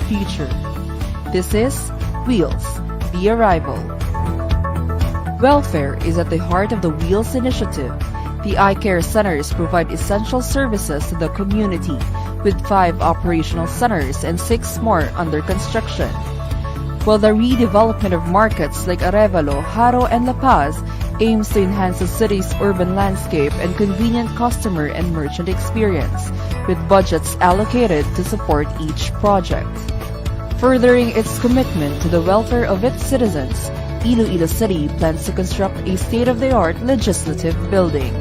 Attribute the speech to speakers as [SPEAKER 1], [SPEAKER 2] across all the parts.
[SPEAKER 1] future. This is Wheels, the Arrival. Welfare is at the heart of the Wheels initiative. The eye care centers provide essential services to the community, with 5 operational centers and 6 more under construction. While the redevelopment of markets like Arevalo, Haro, and La Paz aims to enhance the city's urban landscape and convenient customer and merchant experience, with budgets allocated to support each project. Furthering its commitment to the welfare of its citizens, Iloilo City plans to construct a state-of-the-art legislative building.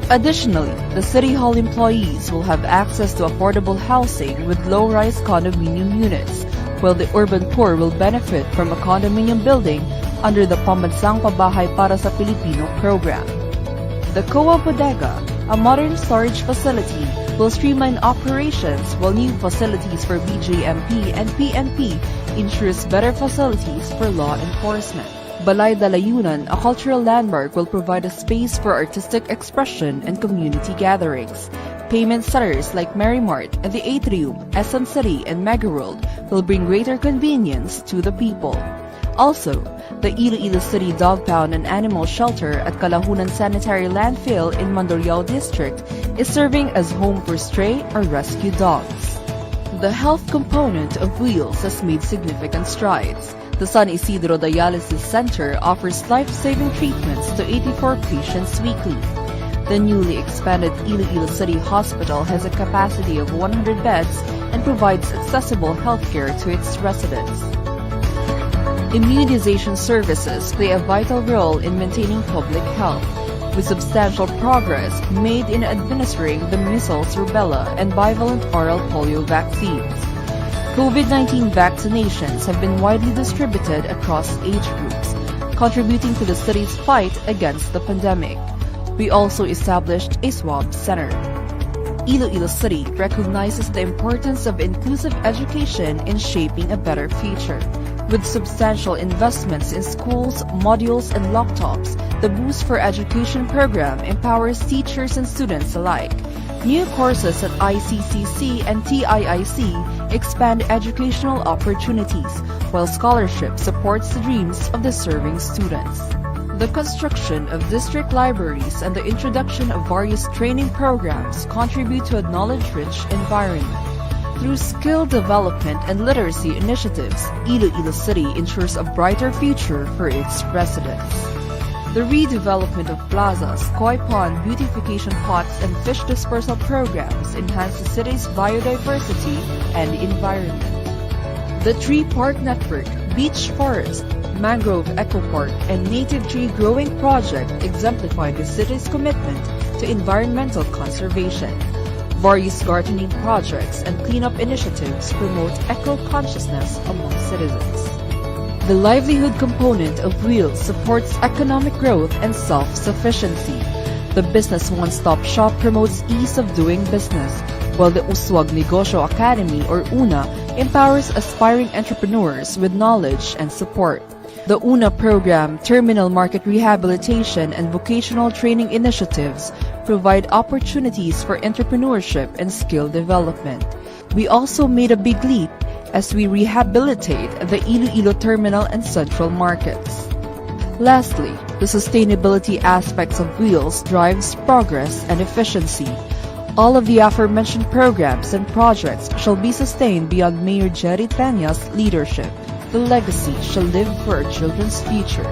[SPEAKER 1] Additionally, the City Hall employees will have access to affordable housing with low-rise condominium units, while the urban poor will benefit from a condominium building under the Pambansang Pabahay para sa Pilipino program. The COA Bodega, a modern storage facility, will streamline operations, while new facilities for BJMP and PNP ensures better facilities for law enforcement. Balay Dalayunan, a cultural landmark, will provide a space for artistic expression and community gatherings. Payment centers like Marymart and the Atrium, SM City, and Megaworld will bring greater convenience to the people. Also, the Iloilo City Dog Pound and Animal Shelter at Calahunan Sanitary Landfill in Mandurriao District is serving as home for stray or rescue dogs. The health component of Wheels has made significant strides. The San Isidro Dialysis Center offers life-saving treatments to 84 patients weekly. The newly expanded Iloilo City Hospital has a capacity of 100 beds and provides accessible healthcare to its residents. Immunization services play a vital role in maintaining public health, with substantial progress made in administering the measles, rubella, and bivalent oral polio vaccines. COVID-19 vaccinations have been widely distributed across age groups, contributing to the city's fight against the pandemic. We also established a swab center. Iloilo City recognizes the importance of inclusive education in shaping a better future. With substantial investments in schools, modules, and laptops, the Boost for Education program empowers teachers and students alike. New courses at ICCC and TIIC expand educational opportunities, while scholarship supports the dreams of the serving students. The construction of district libraries and the introduction of various training programs contribute to a knowledge-rich environment. Through skill development and literacy initiatives, Iloilo City ensures a brighter future for its residents. The redevelopment of plazas, koi pond, beautification pots, and fish dispersal programs enhance the city's biodiversity and environment. The Tree Park Network, Beach Forest, Mangrove Eco Park, and Native Tree Growing Project exemplify the city's commitment to environmental conservation. Various gardening projects and cleanup initiatives promote eco-consciousness among citizens. The livelihood component of Wheels supports economic growth and self-sufficiency. The Business One-Stop Shop promotes ease of doing business, while the Uswag Negosyo Academy, or UNA, empowers aspiring entrepreneurs with knowledge and support. The UNA program, terminal market rehabilitation, and vocational training initiatives provide opportunities for entrepreneurship and skill development. We also made a big leap as we rehabilitate the Iloilo terminal and central markets. Lastly, the sustainability aspects of Wheels drives progress and efficiency. All of the aforementioned programs and projects shall be sustained beyond Mayor Jerry Peña's leadership. The legacy shall live for our children's future.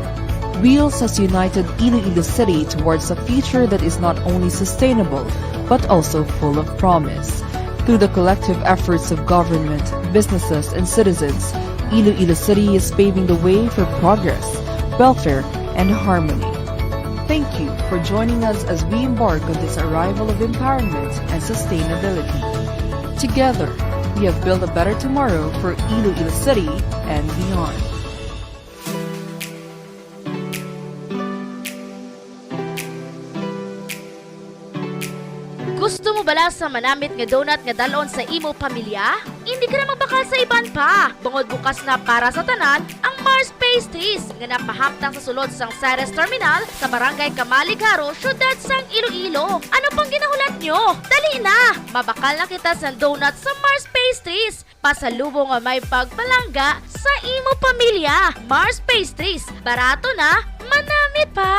[SPEAKER 1] Wheels has united Iloilo City towards a future that is not only sustainable, but also full of promise. Through the collective efforts of government, businesses, and citizens, Iloilo City is paving the way for progress, welfare, and harmony. Thank you for joining us as we embark on this arrival of empowerment and sustainability. Together, we have built a better tomorrow for Iloilo City and beyond.
[SPEAKER 2] Gusto mo bala sa manamit nga donut nga dalon sa imo pamilya? Hindi ka na magbakal sa iban pa. Bungod bukas na para sa tanan ang Mars Pastries nga napahaptang sa sulod sang Ceres Terminal sa Barangay Kamaligaro, syudad sang Iloilo. Ano pang ginahulat nyo? Dali na! Mabakal na kita sa donut sa Mars Pastries. Pasalubong nga may pagpalangga sa imo pamilya. Mars Pastries, barato na, manami pa!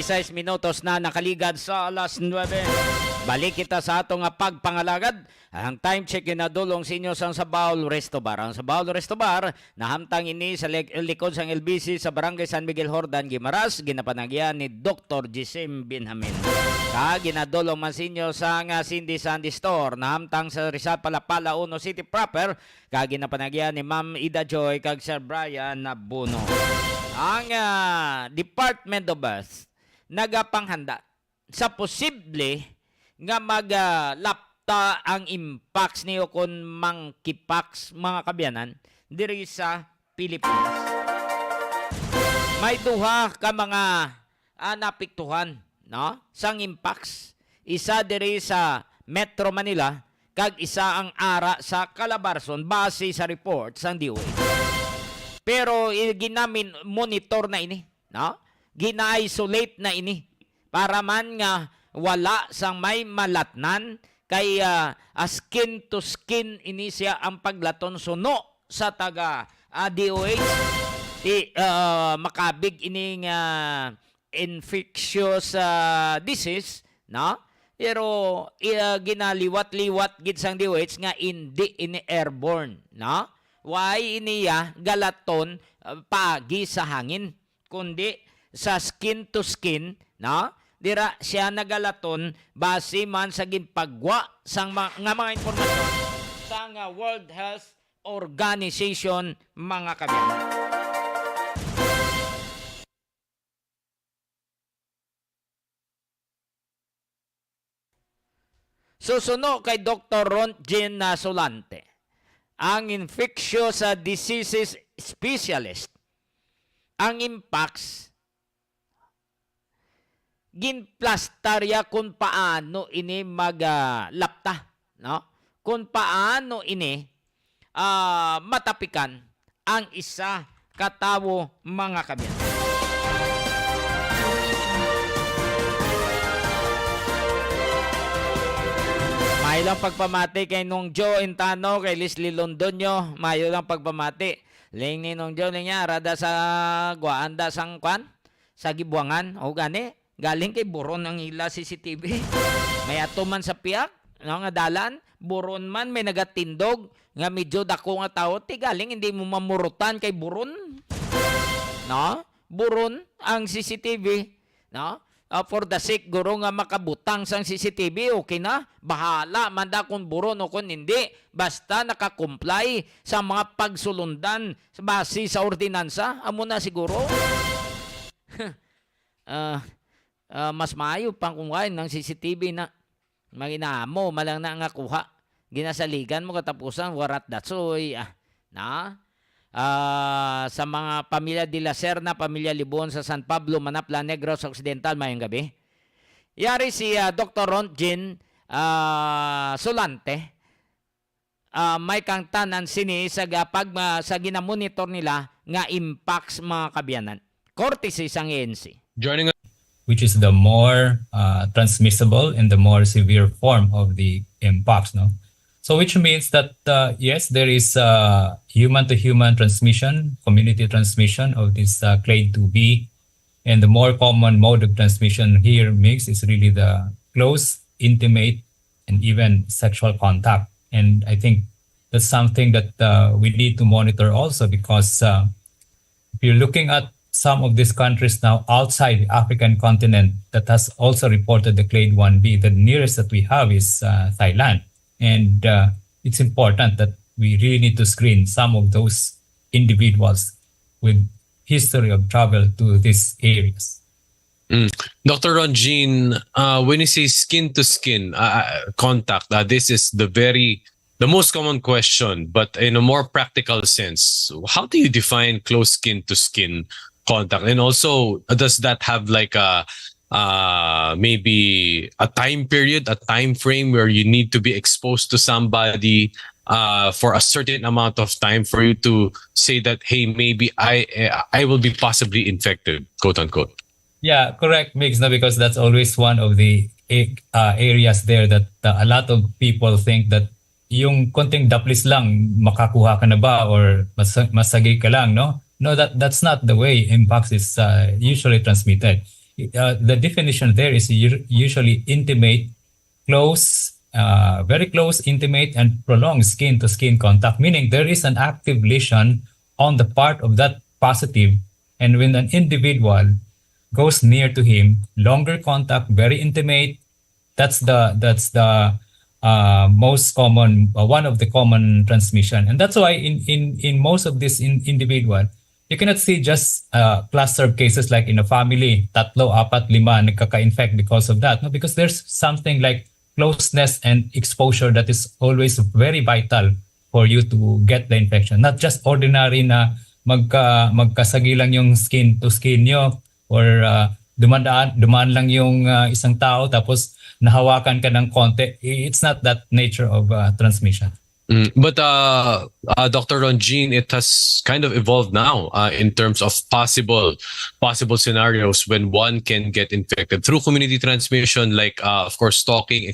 [SPEAKER 3] Size minutos na nakaligad sa alas 9. Balik kita sa atong pagpangalagad. Ang time check ginadulong sa inyo sa Baul Resto Bar. Ang sa Baul Resto Bar, nahamtang ini sa likod sang LBC sa Barangay San Miguel Hordan, Guimaras, ginapanagyan ni Dr. Jisim Binhamin. Ginadulong man sa inyo sa Cindy Sandy Store, nahamtang sa Rizal Palapala 1 City Proper, ginapanagyan ni Ma'am Ida Joy kag Sir Brian Nabuno. Ang Department of Health nagapanghanda sa posible nga maglapta ang impacts niyo kung mangkipax mga kabyanan diri sa Pilipinas. May duha ka mga napiktuhan, no? Sang impacts. Isa diri sa Metro Manila kag isa ang ara sa Calabarzon base sa report sang DOH. Pero ginamin monitor na ini, no? Gina-isolate na ini para man nga wala sang may malatnan kay skin to skin ini siya ang paglaton suno sa taga DOH makabig ining infectious disease, no? Pero ginaliwat-liwat gid sang DOH nga hindi ini airborne, no? Why iniya galaton pagi sa hangin kundi sa skin to skin, no? Dira siya nagalaton base man sa ginpagwa sang mga impormasyon sa World Health Organization mga kabyanan. Susuno kay Dr. Ronjen Solante, ang infectious diseases specialist. Ang impacts ginplastarya kung paano ini maglapta, no? Kung paano ini matapikan ang isa katawo mga kabyan. Mayo lang pagpamati kay Nung Jo Intano, kay Leslie Londonyo, mayo lang pagpamati. Ling ni Nung Jo niya rada sa guanda sang kwan sa gibuangan o gani. Galing kay buron ang ila CCTV. May atuman sa piyak, no, nga dalan, buron man may nagatindog, nga medyo dako nga tao, ti galing hindi mo mamurutan kay buron. No? Buron ang CCTV, no? For the sake guro nga makabutang sang CCTV, okay na. Bahala man da kung buron o kung hindi, basta nakakomply sa mga pagsulundan base sa ordinansa, amo na siguro. Mas maayo pang kungkain ng CCTV na maginamo malang na nga kuha ginasaligan mo katapusan warat datsoy na sa mga pamilya de la Serna, pamilya Libon sa San Pablo, Manapla, Negros Occidental mayong gabi. Yari si Dr. Ronjen Solante may kang tanan sini sa sa ginamonitor nila nga impacts mga kabyanan. Courtesy sang ANC.
[SPEAKER 4] Joining us.
[SPEAKER 5] Which is the more transmissible and the more severe form of the mpox, no? So which means that yes, there is human-to-human transmission, community transmission of this clade 2B, and the more common mode of transmission here mix is really the close, intimate, and even sexual contact. And I think that's something that we need to monitor also, because if you're looking at some of these countries now outside the African continent that has also reported the clade 1B, the nearest that we have is Thailand. And it's important that we really need to screen some of those individuals with history of travel to these areas.
[SPEAKER 4] Dr. Ronjin, when you say skin-to-skin contact, this is the most common question, but in a more practical sense, how do you define close skin-to-skin contact? And also, does that have like a maybe a time period, a time frame where you need to be exposed to somebody for a certain amount of time for you to say that, hey, maybe I will be possibly infected, quote unquote?
[SPEAKER 5] Yeah, correct, Mix, no, because that's always one of the areas there that a lot of people think that yung konting daplis lang makakuha ka na ba, or masagay ka lang, no? No, that's not the way mpox is usually transmitted. The definition there is usually intimate, close, very close, intimate, and prolonged skin-to-skin contact, meaning there is an active lesion on the part of that positive, and when an individual goes near to him, longer contact, very intimate, that's the most common, one of the common transmission. And that's why in most of this individual, you cannot see just cluster of cases like in a family, tatlo, apat, lima, nagkaka-infect because of that. No, because there's something like closeness and exposure that is always very vital for you to get the infection. Not just ordinary na magkasagi lang yung skin to skin nyo, or dumaan lang yung isang tao tapos nahawakan ka ng konti. It's not that nature of transmission.
[SPEAKER 4] But Dr. Ronjin, it has kind of evolved now in terms of possible scenarios when one can get infected through community transmission, like of course talking,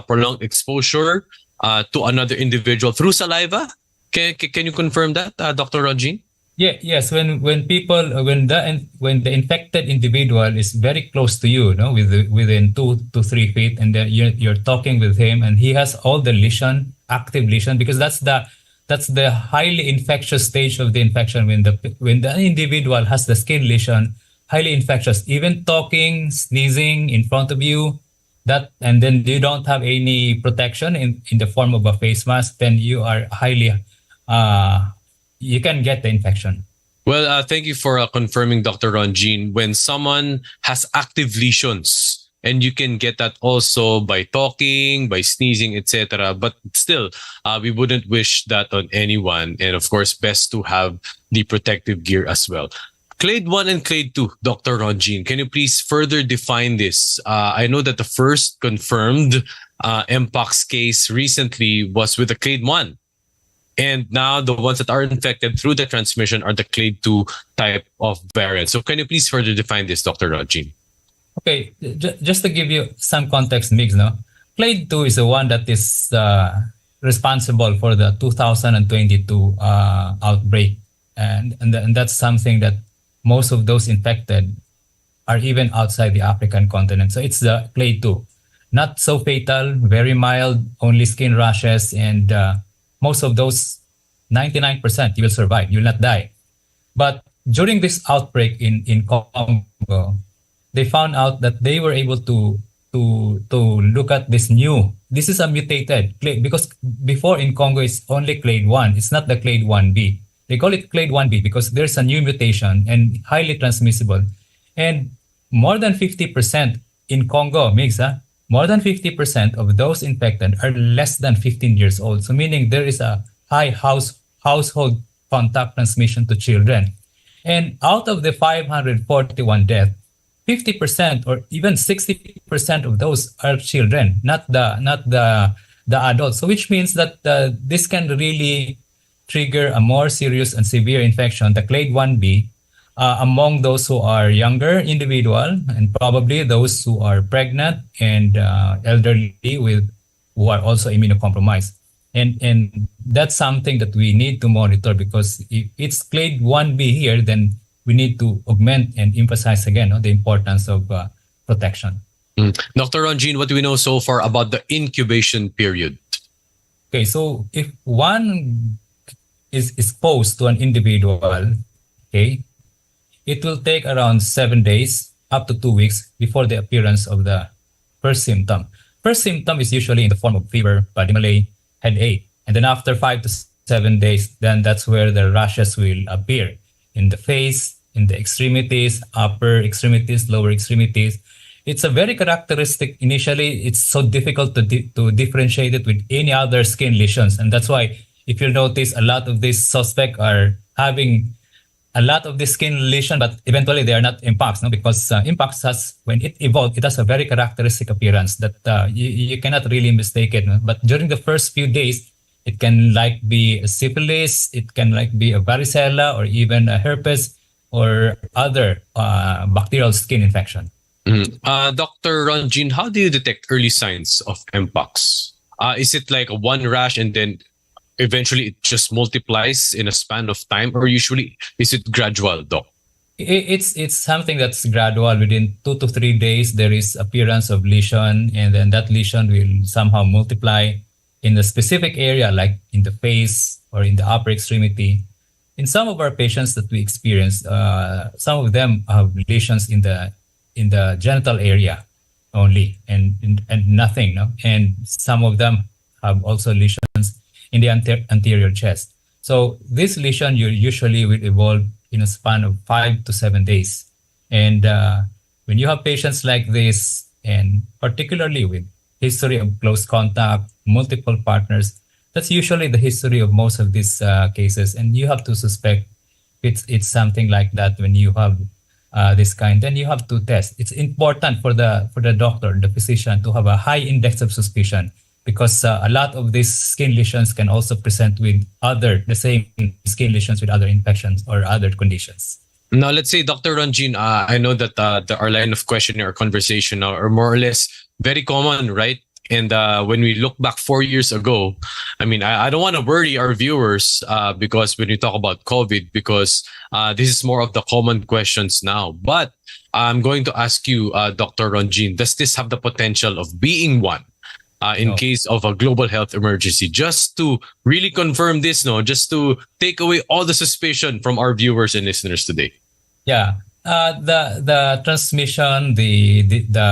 [SPEAKER 4] prolonged exposure to another individual through saliva. Can you confirm that, Dr. Ronjin?
[SPEAKER 5] Yeah, yes. When the infected individual is very close to you, no, within 2 to 3 feet, and then you're talking with him, and he has all the active lesion, because that's the highly infectious stage of the infection. When the individual has the skin lesion, highly infectious. Even talking, sneezing in front of you, and then you don't have any protection in the form of a face mask, then you are highly you can get the infection.
[SPEAKER 4] Well, thank you for confirming, Dr. Ronjin. When someone has active lesions, and you can get that also by talking, by sneezing, etc. But still, we wouldn't wish that on anyone. And of course, best to have the protective gear as well. Clade 1 and Clade 2, Dr. Ronjin, can you please further define this? I know that the first confirmed mpox case recently was with the Clade 1. And now the ones that are infected through the transmission are the Clade 2 type of variant. So can you please further define this, Dr. Ronjin?
[SPEAKER 5] Okay, just to give you some context, Mix, no? Clade 2 is the one that is responsible for the 2022 outbreak. And that's something that most of those infected are even outside the African continent. So it's the Clade 2. Not so fatal, very mild, only skin rashes, and most of those, 99%, you will survive, you will not die. But during this outbreak in Congo, they found out that they were able to look at this is a mutated clade, because before in Congo it's only Clade 1, it's not the Clade 1B. They call it Clade 1B because there's a new mutation and highly transmissible. And more than 50% in Congo, more than 50% of those infected are less than 15 years old. So meaning there is a high household contact transmission to children. And out of the 541 deaths, 50% or even 60% of those are children, not the the adults. So which means that this can really trigger a more serious and severe infection, the clade 1B, among those who are younger individual and probably those who are pregnant and elderly who are also immunocompromised. And that's something that we need to monitor, because if it's clade 1B here, then we need to augment and emphasize again the importance of protection.
[SPEAKER 4] Dr. Ronjin, what do we know so far about the incubation period?
[SPEAKER 5] Okay, so if one is exposed to an individual, okay, it will take around 7 days up to 2 weeks before the appearance of the first symptom. First symptom is usually in the form of fever, body malaise, headache. And then after 5 to 7 days, then that's where the rashes will appear in the face, in the extremities, upper extremities, lower extremities. It's a very characteristic. Initially, it's so difficult to differentiate it with any other skin lesions. And that's why, if you notice, a lot of these suspects are having a lot of this skin lesion, but eventually they are not impacts, no? Because impacts has, when it evolved, it has a very characteristic appearance that you cannot really mistake it. No? But during the first few days, it can like be a syphilis, it can like be a varicella, or even a herpes, or other bacterial skin infection.
[SPEAKER 4] Dr. Ronjin, how do you detect early signs of mpox? Is it like one rash and then eventually it just multiplies in a span of time, or usually is it gradual, Doc?
[SPEAKER 5] It's something that's gradual. Within 2 to 3 days, there is appearance of lesion, and then that lesion will somehow multiply in the specific area, like in the face or in the upper extremity. In some of our patients that we experience, some of them have lesions in the genital area only, and nothing, no? And some of them have also lesions in the anterior chest. So this lesion usually will evolve in a span of 5 to 7 days. And when you have patients like this, and particularly with history of close contact, multiple partners, that's usually the history of most of these cases. And you have to suspect it's something like that. When you have this kind, then you have to test. It's important for the doctor, the physician, to have a high index of suspicion, because a lot of these skin lesions can also present with the same skin lesions with other infections or other conditions.
[SPEAKER 4] Now, let's say, Dr. Ronjin, I know that our line of questioning or conversation are more or less very common, right? And when we look back 4 years ago, I mean, I don't want to worry our viewers because when you talk about COVID, because this is more of the common questions now. But I'm going to ask you, Dr. Ronjin, does this have the potential of being one in case of a global health emergency? Just to really confirm this, just to take away all the suspicion from our viewers and listeners today.
[SPEAKER 5] Yeah. The transmission, the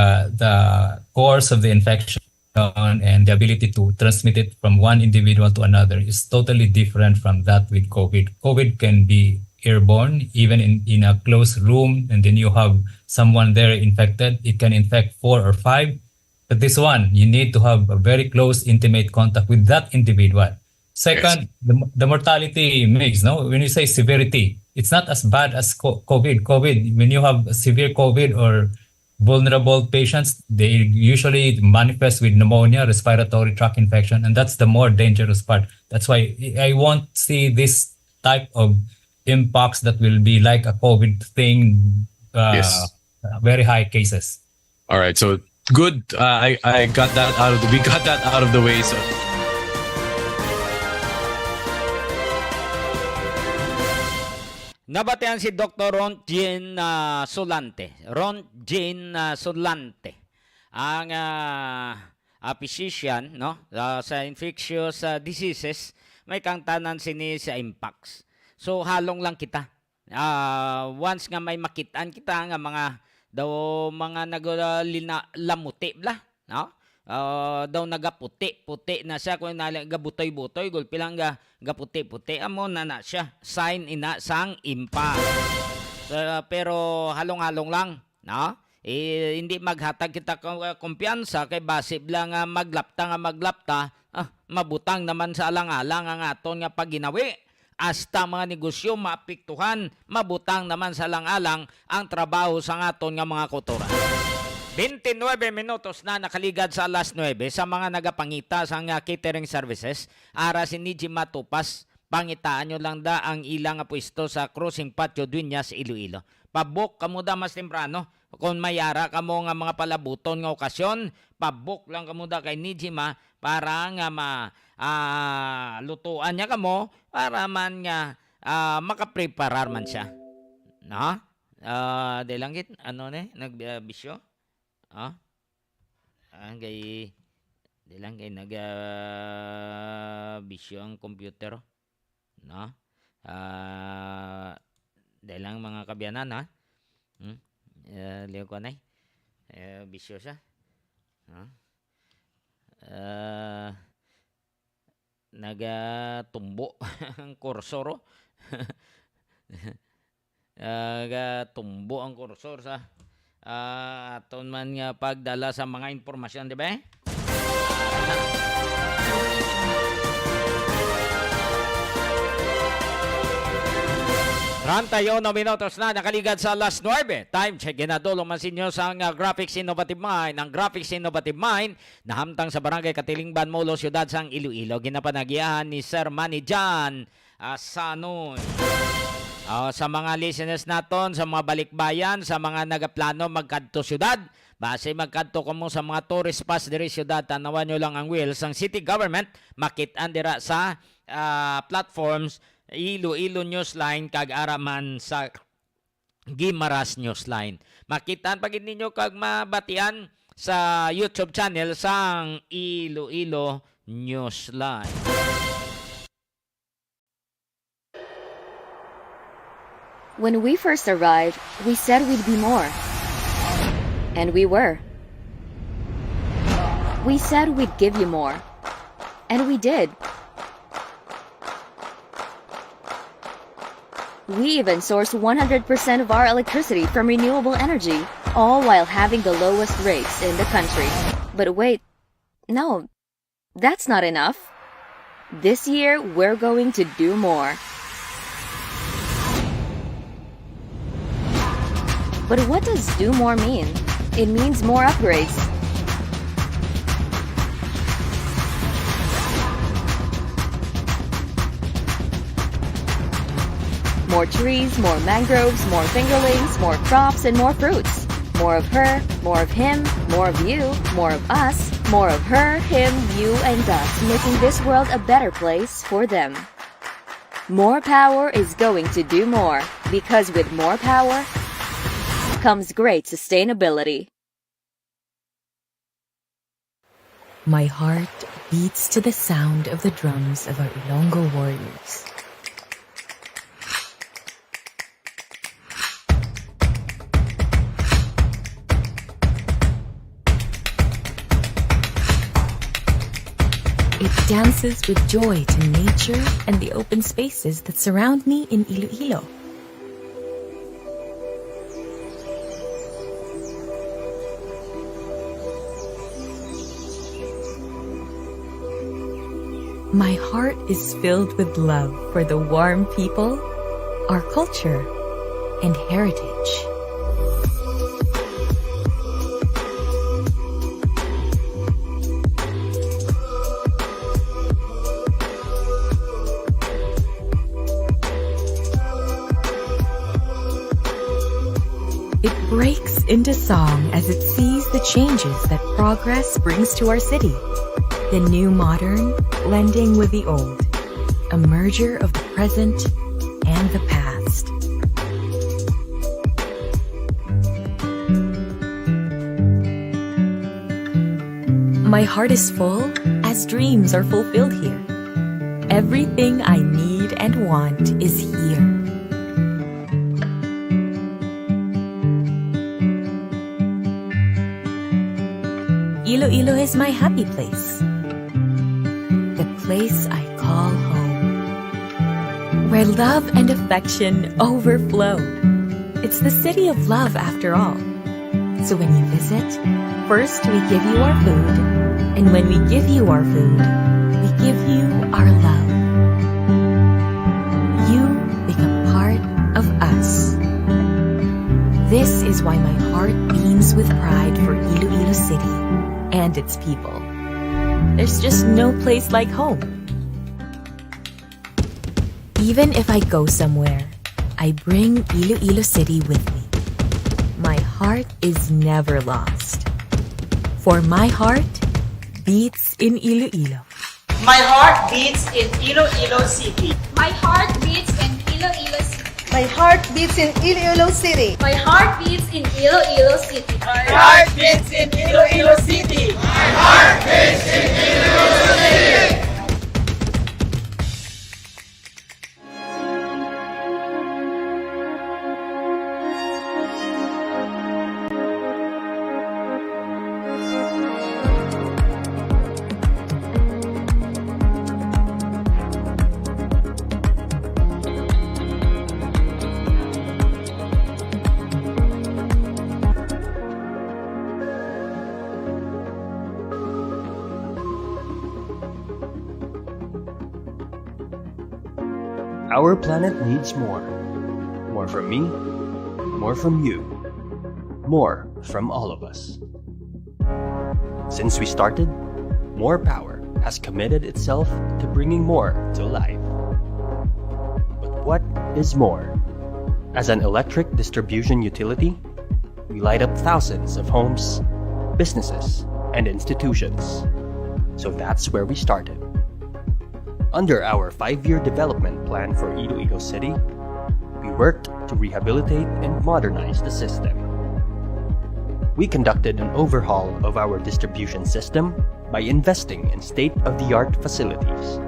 [SPEAKER 5] course of the infection, and the ability to transmit it from one individual to another is totally different from that with COVID. COVID can be airborne, even in a closed room, and then you have someone there infected. It can infect 4 or 5. But this one, you need to have a very close, intimate contact with that individual. Second, yes, the mortality mix, when you say severity, it's not as bad as COVID. COVID, when you have severe COVID or vulnerable patients, they usually manifest with pneumonia, respiratory tract infection, and that's the more dangerous part. That's why I won't see this type of impacts that will be like a COVID thing, very high cases.
[SPEAKER 4] All right, so good. I got that we got that out of the way. So
[SPEAKER 3] nabatean si Dr. Ronjin Solante. Ronjin Solante, ang physician sa infectious diseases, may kang tanan sini sa impacts. So halong lang kita. Once nga may makitaan kita nga mga naglamuti bla, daw nagaputi na siya kung gabutoy-butoy gul pilang gaputi-puti amo na siya sign ina sang impact. Pero halong-halong lang, hindi maghatag kita kumpiyansa kay base lang maglapta mabutang naman sa alang-alang ang aton nga pagginawi. Hasta mga negosyo maapektuhan, mabutang naman sa alang-alang ang trabaho sa aton nga mga kultura. 29 minutos na nakaligad sa alas 9 sa mga nagapangita sa catering services. Ara si Niji Matupas, pangitaan nyo lang da ang ilang pwesto sa Cruising Patio Dueñas, Iloilo. Pabok kamo da mas temprano. Kung mayara kamo nga mga palabuton nga okasyon, pabok lang kamo da kay Niji Ma para nga lutuan niya kamo para man nga makapreparar man siya. No? De langit, ano ne? Nagbisyo? Kay di lang kay bisyo ang computer, no? Di lang mga kabyanan, ha? Liyo ko na bisyo siya, no? Nagatumbo ang kursor, nagatumbo ang kursor sa aton man nga pagdala sa mga impormasyon, di ba? 31 minutos na nakaligad sa alas 9. Time check. Ginadulong man sinyo sa Graphics Innovative Mind. Ang Graphics Innovative Mind nahamtang sa Barangay Katilingban, Molo, Siyudad sang Iloilo. Ginapanagihan ni Sir Manny Jan Sanoy. Sa mga listeners naton, sa mga balikbayan, sa mga nagaplano magkadto siyudad, base magkadto kamo sa mga tourist pass diri siyudad, tanawan nyo lang ang wheels ang city government, makit-an dira sa platforms Iloilonewsline kag araman sa Gimaras Newsline. Makitaan pagid ninyo kag mabatian sa YouTube channel sang Iloilo Newsline.
[SPEAKER 6] When we first arrived, we said we'd be more. And we were. We said we'd give you more. And we did. We even source 100% of our electricity from renewable energy, all while having the lowest rates in the country. But wait, no, that's not enough. This year, we're going to do more. But what does do more mean? It means more upgrades. More trees, more mangroves, more fingerlings, more crops, and more fruits. More of her, more of him, more of you, more of us, more of her, him, you, and us, making this world a better place for them. More power is going to do more, because with more power comes great sustainability.
[SPEAKER 7] My heart beats to the sound of the drums of our Ilonggo warriors. It dances with joy to nature and the open spaces that surround me in Iloilo. My heart is filled with love for the warm people, our culture, and heritage. It breaks into song as it sees the changes that progress brings to our city. The new modern blending with the old, a merger of the present and the past. My heart is full as dreams are fulfilled here. Everything I need and want is here. Iloilo is my happy place. The place I call home. Where love and affection overflow. It's the city of love after all. So when you visit, first we give you our food. And when we give you our food, we give you our love. You become part of us. This is why my heart beams with pride for Iloilo City and its people. There's just no place like home. Even if I go somewhere, I bring Iloilo City with me. My heart is never lost. For my heart beats in Iloilo.
[SPEAKER 8] My heart beats in Iloilo City.
[SPEAKER 9] My heart beats in Iloilo City.
[SPEAKER 8] My heart beats in Iloilo City.
[SPEAKER 9] My heart beats in Iloilo City.
[SPEAKER 8] My heart beats in Iloilo City. My heart beats in Iloilo City.
[SPEAKER 10] Our planet needs more. More from me, more from you, more from all of us. Since we started, More Power has committed itself to bringing more to life. But what is more? As an electric distribution utility, we light up thousands of homes, businesses, and institutions. So that's where we started. Under our 5-year development plan for Iloilo City, we worked to rehabilitate and modernize the system. We conducted an overhaul of our distribution system by investing in state-of-the-art facilities.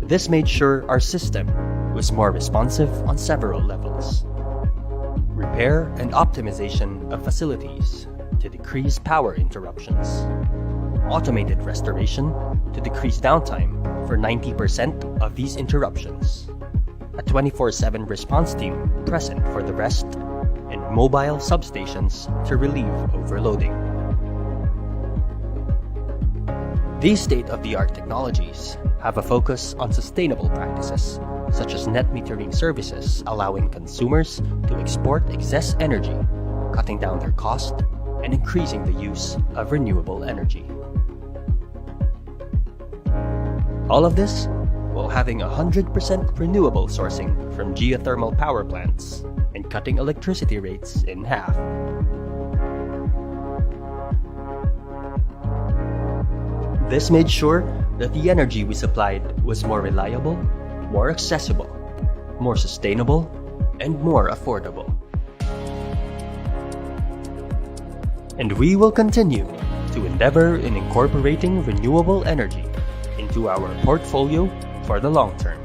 [SPEAKER 10] This made sure our system was more responsive on several levels. Repair and optimization of facilities to decrease power interruptions. Automated restoration to decrease downtime for 90% of these interruptions. A 24/7 response team present for the rest, and mobile substations to relieve overloading. These state-of-the-art technologies have a focus on sustainable practices, such as net metering services allowing consumers to export excess energy, cutting down their cost, and increasing the use of renewable energy. All of this while having 100% renewable sourcing from geothermal power plants and cutting electricity rates in half. This made sure that the energy we supplied was more reliable, more accessible, more sustainable, and more affordable. And we will continue to endeavor in incorporating renewable energy into our portfolio for the long term.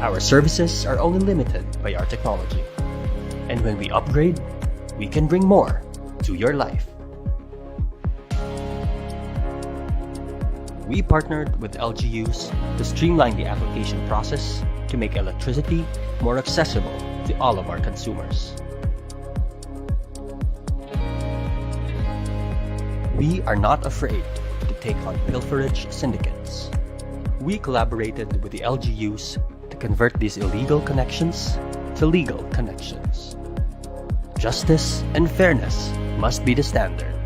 [SPEAKER 10] Our services are only limited by our technology, and when we upgrade, we can bring more to your life. We partnered with LGUs to streamline the application process to make electricity more accessible to all of our consumers. We are not afraid to take on pilferage syndicates. We collaborated with the LGUs to convert these illegal connections to legal connections. Justice and fairness must be the standard.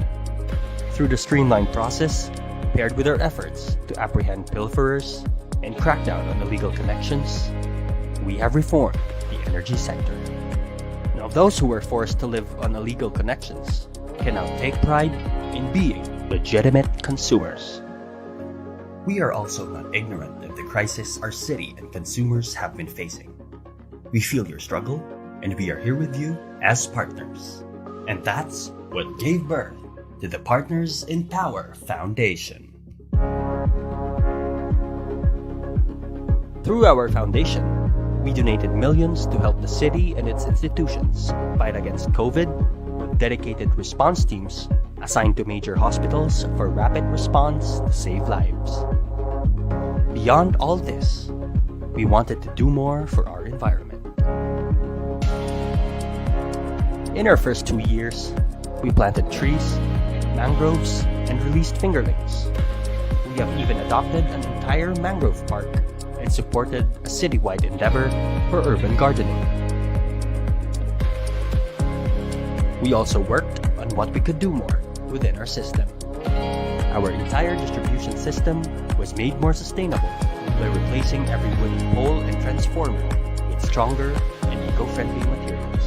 [SPEAKER 10] Through the streamlined process, paired with our efforts to apprehend pilferers and crack down on illegal connections, we have reformed the energy sector. Now, those who were forced to live on illegal connections can now take pride in being legitimate consumers. We are also not ignorant of the crisis our city and consumers have been facing. We feel your struggle, and we are here with you as partners. And that's what gave birth to the Partners in Power Foundation. Through our foundation, we donated millions to help the city and its institutions fight against COVID with dedicated response teams assigned to major hospitals for rapid response to save lives. Beyond all this, we wanted to do more for our environment. In our first 2 years, we planted trees, mangroves, and released fingerlings. We have even adopted an entire mangrove park and supported a citywide endeavor for urban gardening. We also worked on what we could do more within our system. Our entire distribution system was made more sustainable by replacing every wooden pole and transformer with stronger and eco-friendly materials.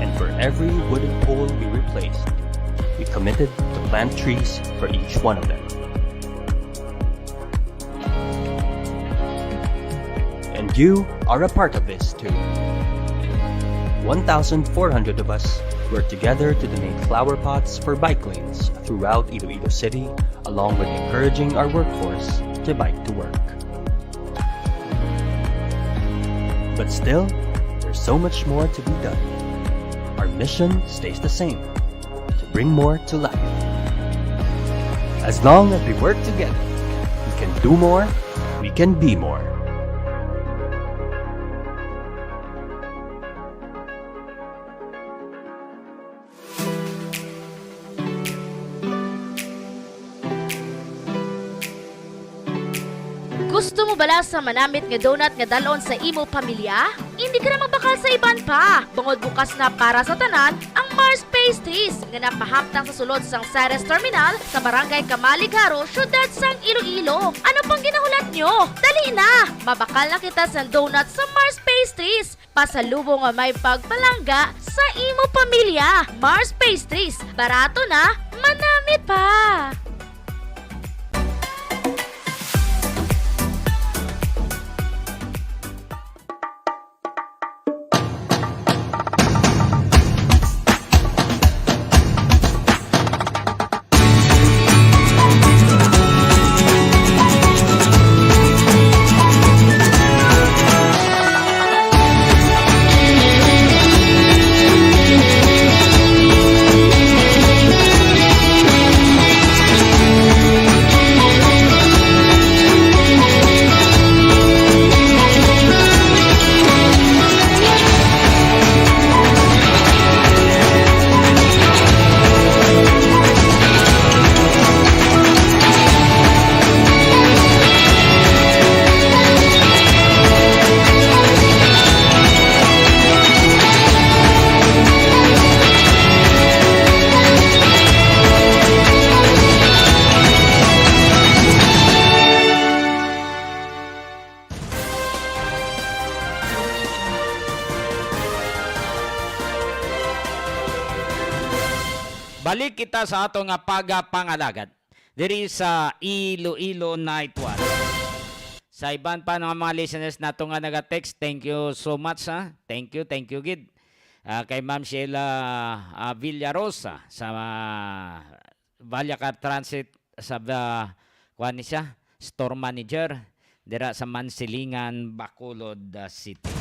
[SPEAKER 10] And for every wooden pole we replaced, we committed to plant trees for each one of them. And you are a part of this too. 1,400 of us work together to donate flower pots for bike lanes throughout Iloilo City, along with encouraging our workforce to bike to work. But still, there's so much more to be done. Our mission stays the same, to bring more to life. As long as we work together, we can do more, we can be more.
[SPEAKER 2] Gusto mo bala sa manamit nga donut nga dalon sa imo pamilya? Hindi ka na magbakal sa iban pa. Bungod bukas na para sa tanan ang Mars Pastries nga napahamtang sa sulod sang Ceres Terminal sa Barangay Kamaligaro, syudad sang Iloilo. Ano pang ginahulat nyo? Dali na! Mabakal na kita sa donut sa Mars Pastries. Pasalubong nga may pagpalangga sa imo pamilya. Mars Pastries. Barato na, manamit pa!
[SPEAKER 3] Balik kita sa ato nga pagapangalagad diri sa Iloilo Night Watch. Sa iban pa ng mga listeners nato nga naga-text, thank you so much ha. Thank you gid. Kay Ma'am Sheila Villarosa sa Valyacar Transit sa kuan siya, store manager dira sa Mansilingan, Bacolod City.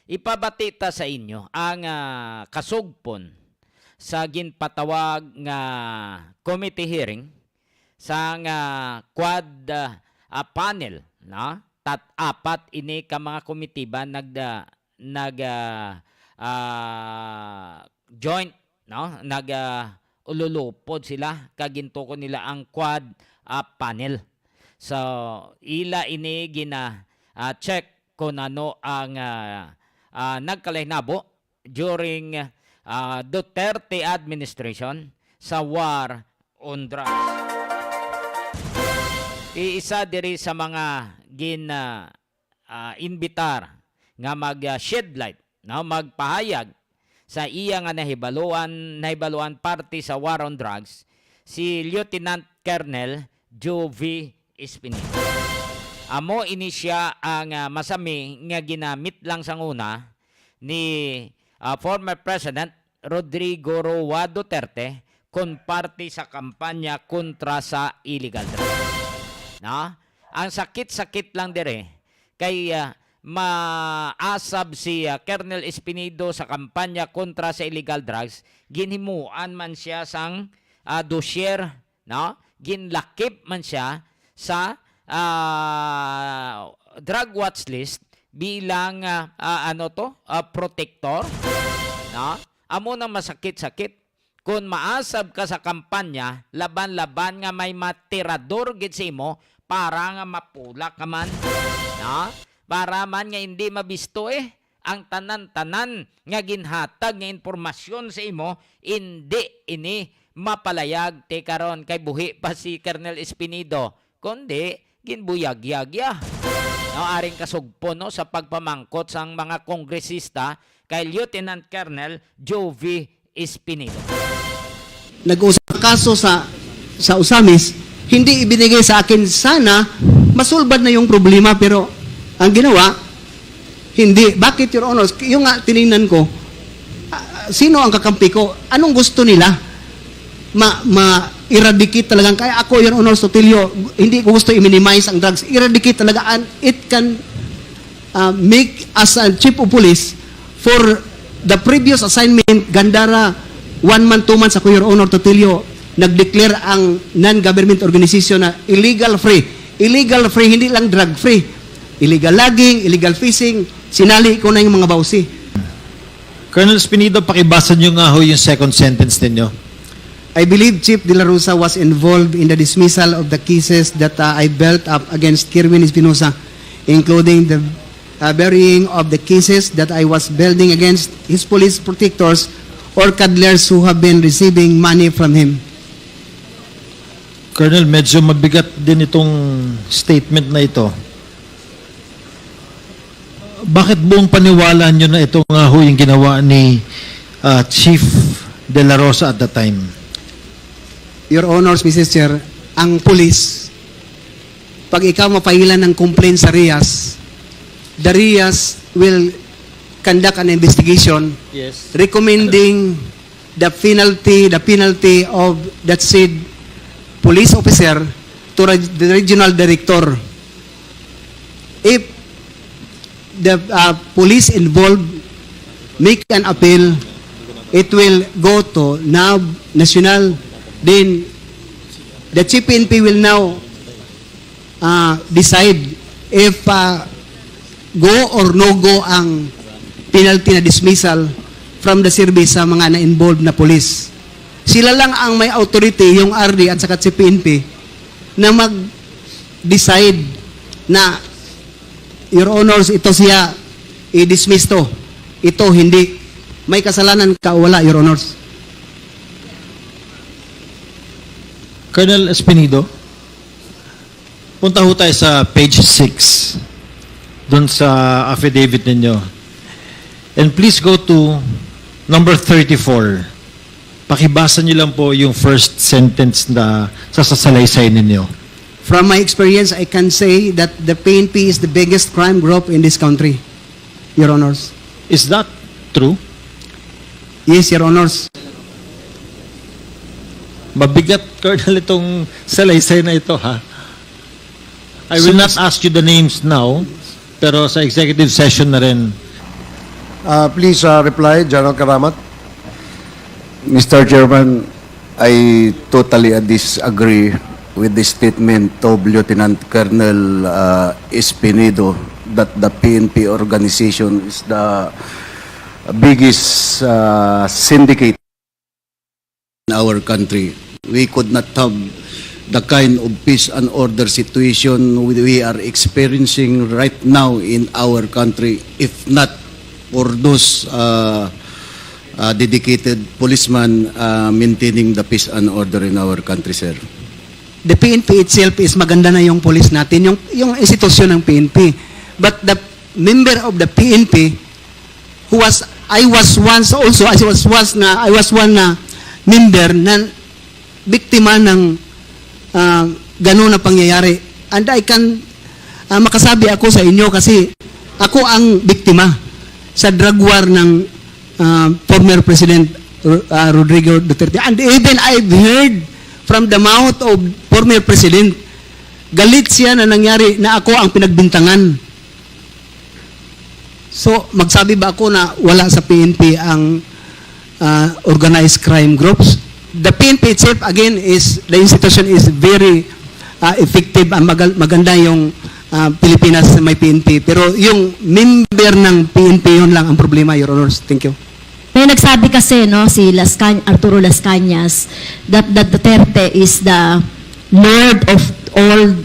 [SPEAKER 3] Ipabati ta sa inyo ang kasugpon sa ginpatawag nga committee hearing sa quad panel, no? Apat ini ka mga komitiba joint, no? Ululupod sila kaginto ko nila ang quad panel. So ila ini gina check kung ano ang nagkalahinabo during Duterte administration sa war on drugs. Iisa diri sa mga inbitar nga mag-shed light, no, magpahayag sa iya nga nahibaluan party sa war on drugs si Lieutenant Colonel Jovi Espinito. Amo ini siya ang masami nga ginamit lang sa una ni former President Rodrigo Roa Duterte kon parte sa kampanya kontra sa illegal drugs. No? Ang sakit-sakit lang dire kay maasab si Colonel Espinido sa kampanya kontra sa illegal drugs, ginhimuan man siya sang dossier, no? Ginlakip man siya sa drug watch list bilang protector, no? Amo nang masakit-sakit kung maasab ka sa kampanya, laban-laban nga may matirador gid sa imo para nga mapula ka man. No? Para man nga hindi mabisto ang tanan-tanan nga ginhatag nga informasyon sa imo, hindi ini mapalayag ti karon kay buhi pa si Colonel Espinido, kundi ginbuyag-yagya. No, aring kasugpo no sa pagpamangkot sang mga kongresista kay Lieutenant Colonel Jovi Espinido.
[SPEAKER 11] Nag-usap kaso sa Usamis, hindi ibinigay sa akin. Sana masulbad na yung problema, pero ang ginawa, hindi. Bakit, Your Honor? Yung nga tiningnan ko, sino ang kakampi ko? Anong gusto nila? Ma-eradicate talagang. Kaya ako, Your Honor, Sotilio, hindi ko gusto i-minimize ang drugs. Eradicate talaga, and it can make as a chief of police for the previous assignment, Gandara, 1 month, 2 months ako, Your Honor, Totilio, nag-declare ang non-government organization na illegal free. Illegal free, hindi lang drug free. Illegal logging, illegal fishing, sinali ko na yung mga bawsi.
[SPEAKER 12] Colonel Espinido, pakibasa nyo nga ho yung second sentence ninyo.
[SPEAKER 11] I believe Chief De La Rosa was involved in the dismissal of the cases that I built up against Kirwin Espinosa, including the burying of the cases that I was building against his police protectors or cuddlers who have been receiving money from him.
[SPEAKER 12] Colonel, medyo mabigat din itong statement na ito. Bakit buong paniwala nyo na ito nga ho yung ginawa ni Chief De La Rosa at the time?
[SPEAKER 11] Your Honors, Mrs. Chair, ang police, pag ikaw mapailan ng complaint sa RIAS, the RIAS will conduct an investigation recommending the penalty of that said police officer to the regional director. If the police involved make an appeal, it will go to NAB, National, then the Chief PNP will now decide if go or no go ang penalty na dismissal from the service sa mga na-involved na police. Sila lang ang may authority, yung RD at saka si PNP, na mag-decide na, Your Honors, ito siya i-dismiss to. Ito hindi. May kasalanan ka o wala, Your Honors.
[SPEAKER 12] Colonel Espinido, punta ho tayo sa page 6 doon sa affidavit ninyo. And please go to number 34. Pakibasa niyo lang po yung first sentence na sasalaysay ninyo.
[SPEAKER 11] From my experience, I can say that the PNP is the biggest crime group in this country, Your Honors.
[SPEAKER 12] Is that true?
[SPEAKER 11] Yes, Your Honors.
[SPEAKER 12] Mabigat, Colonel, itong salaysay na ito, ha? I will not ask you the names now, pero sa executive session na rin.
[SPEAKER 13] Please reply, General Karamat. Mr. Chairman, I totally disagree with the statement of Lieutenant Colonel Espinido that the PNP organization is the biggest syndicate in our country. We could not have the kind of peace and order situation we are experiencing right now in our country if not for those dedicated policemen maintaining the peace and order in our country, sir.
[SPEAKER 11] The PNP itself is maganda na yung police natin, yung institusyon ng PNP. But the member of the PNP who was, I was one na member na biktima ng gano'n na pangyayari. And I can makasabi ako sa inyo kasi ako ang biktima sa drug war ng former President Rodrigo Duterte. And even I've heard from the mouth of former President, galit siya na nangyari na ako ang pinagbintangan. So, magsabi ba ako na wala sa PNP ang organized crime groups? The PNP itself, again, the institution is very effective. Maganda yung Pilipinas may PNP. Pero yung member ng PNP, yun lang ang problema, Your Honors. Thank you.
[SPEAKER 14] May nagsabi kasi, no, si Arturo Las Cañas, that Duterte is the lord of all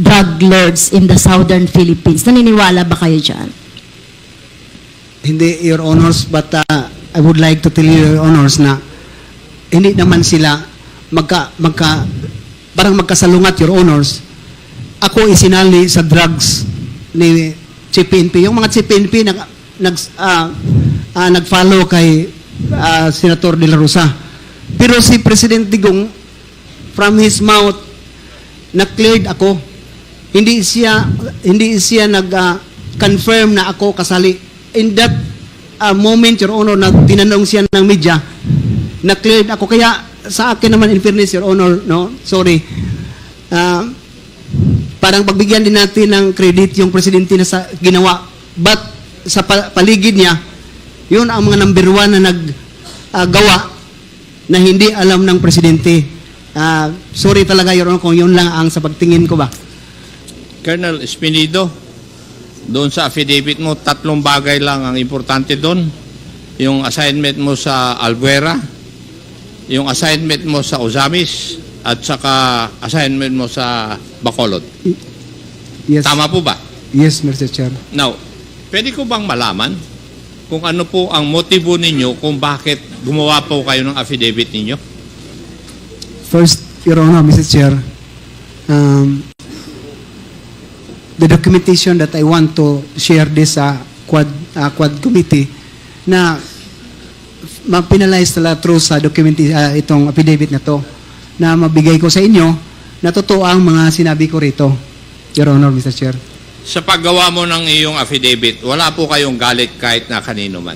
[SPEAKER 14] drug lords in the southern Philippines. Naniniwala ba kayo dyan?
[SPEAKER 11] Hindi, Your Honors, but I would like to tell you, Your Honors, na hindi naman sila parang magkasalungat, Your Honors. Ako isinali sa drugs ni CPNP. Yung mga CPNP nag-follow kay Senator De La Rosa. Pero si President Digong, from his mouth, na-cleared ako. Hindi siya nag-confirm na ako kasali. In that moment, Your Honor, na tinanong siya ng media, na-cleared ako. Kaya sa akin naman, in fairness, Your Honor, no, sorry, parang pagbigyan din natin ng credit yung presidente na sa ginawa. But sa paligid niya, yun ang mga number one na naggawa na hindi alam ng presidente. Sorry talaga, Your Honor, kung yun lang ang sa pagtingin ko ba.
[SPEAKER 15] Colonel Espinido, doon sa affidavit mo, 3 bagay lang ang importante doon. Yung assignment mo sa Albuera, yung assignment mo sa Ozamis, at saka assignment mo sa Bacolod.
[SPEAKER 11] Yes.
[SPEAKER 15] Tama po ba?
[SPEAKER 11] Yes, Mr. Chair.
[SPEAKER 15] Now, pwede ko bang malaman kung ano po ang motibo ninyo kung bakit gumawa po kayo ng affidavit ninyo?
[SPEAKER 11] First, Your Honor, Mr. Chair, the documentation that I want to share this Quad Committee na ma-penalize talaga through sa itong affidavit na to na mabigay ko sa inyo na totoo ang mga sinabi ko rito, Your Honor, Mr. Chair.
[SPEAKER 15] Sa paggawa mo ng iyong affidavit, wala po kayong galit kahit na kanino man?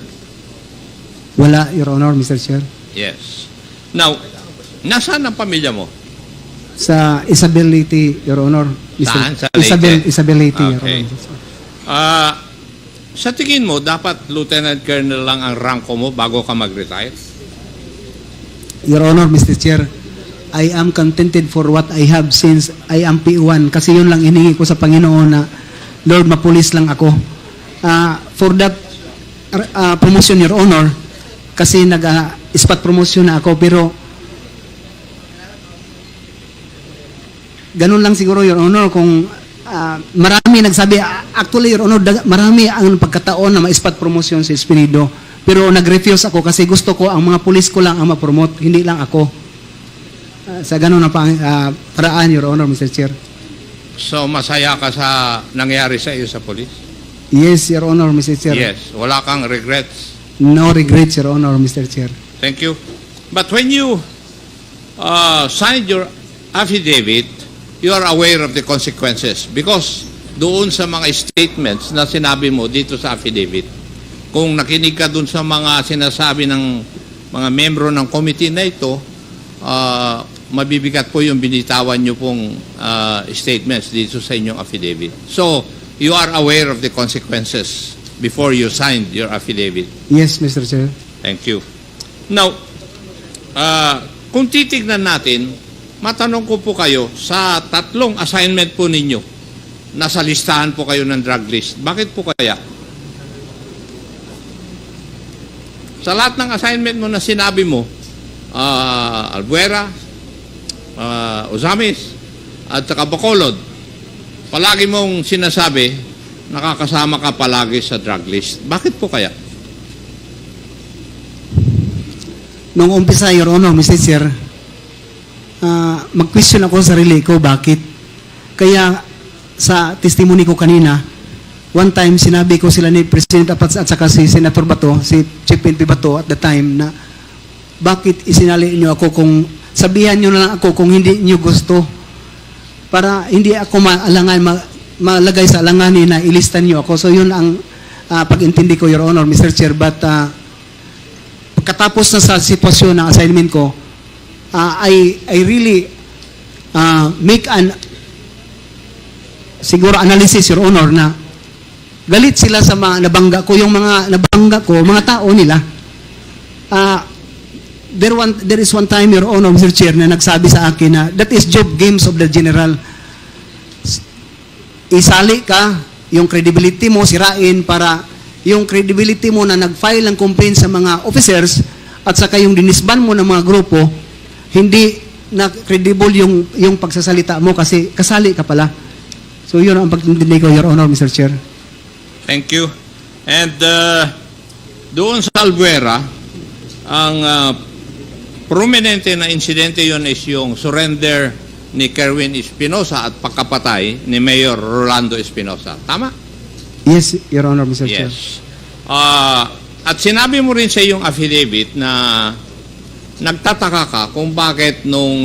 [SPEAKER 11] Wala, Your Honor, Mr. Chair.
[SPEAKER 15] Yes. Now, nasaan ang pamilya mo?
[SPEAKER 11] Sa Isabelity, Your Honor.
[SPEAKER 15] Saan? Sa Leyte?
[SPEAKER 11] Isabelity, Your
[SPEAKER 15] Okay.
[SPEAKER 11] Honor.
[SPEAKER 15] Sa tingin mo, dapat Lieutenant Colonel lang ang ranko mo bago ka mag-retire?
[SPEAKER 11] Your Honor, Mr. Chair, I am contented for what I have since I am P1 kasi yun lang hiningi ko sa Panginoon na Lord, mapulis lang ako. For that promotion, Your Honor, kasi nag-spot promotion na ako, pero ganun lang siguro, Your Honor, kung marami nagsabi, actually, Your Honor, marami ang pagkataon na ma-spot promotion si Espinido, pero nag-refuse ako kasi gusto ko ang mga pulis ko lang ang ma-promote, hindi lang ako. Sa ganun na paraan, Your Honor, Mr. Chair.
[SPEAKER 15] So, masaya ka sa nangyari sa iyo sa polis?
[SPEAKER 11] Yes, Your Honor, Mr. Chair.
[SPEAKER 15] Yes. Wala kang regrets?
[SPEAKER 11] No regrets, Your Honor, Mr. Chair.
[SPEAKER 15] Thank you. But when you signed your affidavit, you are aware of the consequences because doon sa mga statements na sinabi mo dito sa affidavit, kung nakinig ka doon sa mga sinasabi ng mga membro ng committee na ito, mabibigat po yung binitawan nyo pong statements dito sa inyong affidavit. So, you are aware of the consequences before you signed your affidavit.
[SPEAKER 11] Yes, Mr. Chair.
[SPEAKER 15] Thank you. Now, kung titignan natin, matanong ko po kayo, sa 3 assignment po ninyo, nasa listahan po kayo ng drug list. Bakit po kaya? Sa lahat ng assignment mo na sinabi mo, Albuera, Ozamis, at saka Bacolod, palagi mong sinasabi, nakakasama ka palagi sa drug list. Bakit po kaya?
[SPEAKER 11] Nung umpisa, Your Honor, Mr. Chair, mag-question ako sa sarili ko, bakit? Kaya sa testimony ko kanina, one time sinabi ko sila ni President Apats at saka si Senator Bato, si Chief PNP Bato at the time na bakit isinali niyo ako kung sabihan niyo na lang ako kung hindi niyo gusto para hindi ako malagay sa alanganin na ilistan niyo ako. So yun ang pag-intindi ko, Your Honor, Mr. Chair. But pagkatapos na sa sitwasyon ng assignment ko, I really make an siguro analysis, Your Honor, na galit sila sa mga nabangga ko, yung mga nabangga ko, mga tao nila. There is one time, Your Honor, Mr. Chair, na nagsabi sa akin na that is job games of the general. Isali ka, yung credibility mo, sirain para yung credibility mo na nag-file ng complaint sa mga officers at saka yung dinisban mo ng mga grupo, hindi na credible yung pagsasalita mo kasi kasali ka pala. So yun ang pagtindi ko, Your Honor, Mr. Chair.
[SPEAKER 15] Thank you. And doon sa Albuera, ang prominente na insidente yon is yung surrender ni Kerwin Espinosa at pagkapatay ni Mayor Rolando Espinosa. Tama?
[SPEAKER 11] Yes, Your Honor, Mr. Chair.
[SPEAKER 15] Yes. At sinabi mo rin sa iyong affidavit na nagtataka ka kung bakit nung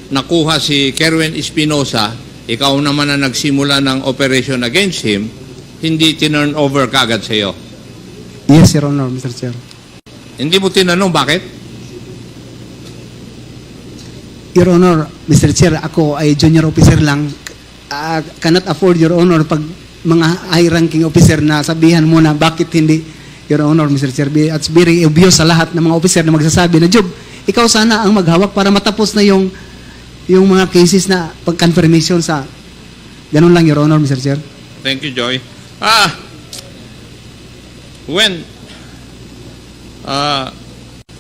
[SPEAKER 15] nakuha si Kerwin Espinosa, ikaw naman na nagsimula ng operation against him, hindi tinurn over kagad sa iyo.
[SPEAKER 11] Yes, Your Honor, Mr. Chair.
[SPEAKER 15] Hindi mo tinanong bakit?
[SPEAKER 11] Your Honor, Mr. Chair, ako ay junior officer lang. Cannot afford, Your Honor, pag mga high-ranking officer na sabihan mo na bakit hindi, Your Honor, Mr. Chair. It's very obvious sa lahat ng mga officer na magsasabi na, Job, ikaw sana ang maghawak para matapos na yung mga cases na pag-confirmation sa ganun lang, Your Honor, Mr. Chair.
[SPEAKER 15] Thank you, Joy. When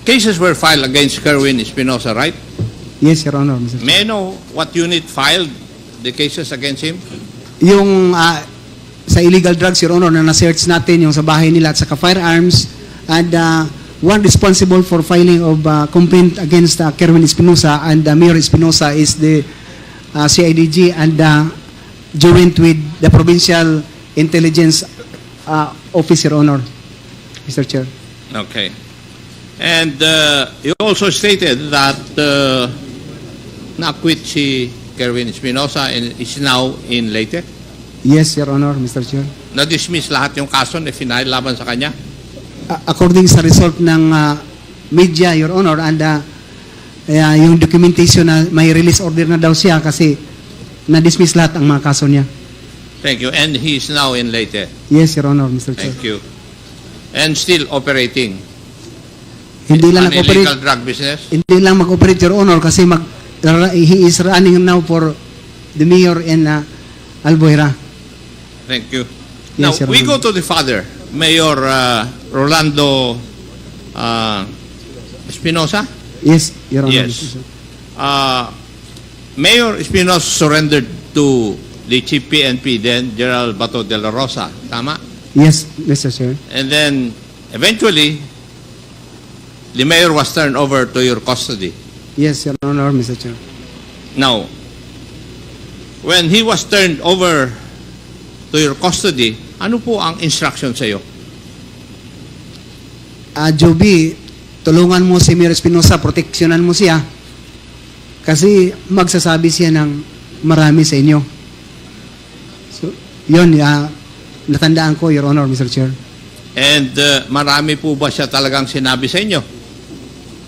[SPEAKER 15] cases were filed against Kerwin Espinosa, right?
[SPEAKER 11] Yes, Your Honor, Mr. Chair.
[SPEAKER 15] May I know what unit filed the cases against him?
[SPEAKER 11] Yung sa illegal drugs, Your Honor, na na-search natin yung sa bahay nila at saka firearms, and one responsible for filing of complaint against Kerwin Espinosa and Mayor Espinosa is the CIDG and joint with the Provincial Intelligence Office, Your Honor, Mr. Chair.
[SPEAKER 15] Okay. And you also stated that na-acquit si Kerwin Espinosa and is now in Leyte?
[SPEAKER 11] Yes, Your Honor, Mr. Chair.
[SPEAKER 15] Na-dismiss lahat yung kaso na final laban sa kanya?
[SPEAKER 11] According sa result ng media, Your Honor, and yung documentation na may release order na daw siya kasi na-dismiss lahat ang mga kaso niya.
[SPEAKER 15] Thank you. And he is now in Leyte?
[SPEAKER 11] Yes, Your Honor, Mr. Chair.
[SPEAKER 15] Thank you. And still operating?
[SPEAKER 11] Hindi lang
[SPEAKER 15] an illegal drug business?
[SPEAKER 11] Hindi lang mag-operate, Your Honor, kasi he is running now for the mayor in Albuera.
[SPEAKER 15] Thank you.
[SPEAKER 11] Yes,
[SPEAKER 15] Now,
[SPEAKER 11] Your
[SPEAKER 15] we
[SPEAKER 11] Honor.
[SPEAKER 15] go to the father, Mayor Rolando Espinosa?
[SPEAKER 11] Yes, Your Honor.
[SPEAKER 15] Yes.
[SPEAKER 11] Mr. Chair.
[SPEAKER 15] Mayor Espinosa surrendered to the chief PNP then, General Bato de la Rosa. Tama?
[SPEAKER 11] Yes, Mr. Chair.
[SPEAKER 15] And then, eventually, the mayor was turned over to your custody.
[SPEAKER 11] Yes, Your Honor, Mr. Chair.
[SPEAKER 15] Now, when he was turned over to your custody, ano po ang instruction sa iyo?
[SPEAKER 11] Joby, tulungan mo si Mayor Espinosa, proteksyonan mo siya kasi magsasabi siya ng marami sa inyo. So, yun, natandaan ko, Your Honor, Mr. Chair.
[SPEAKER 15] And marami po ba siya talagang sinabi sa inyo?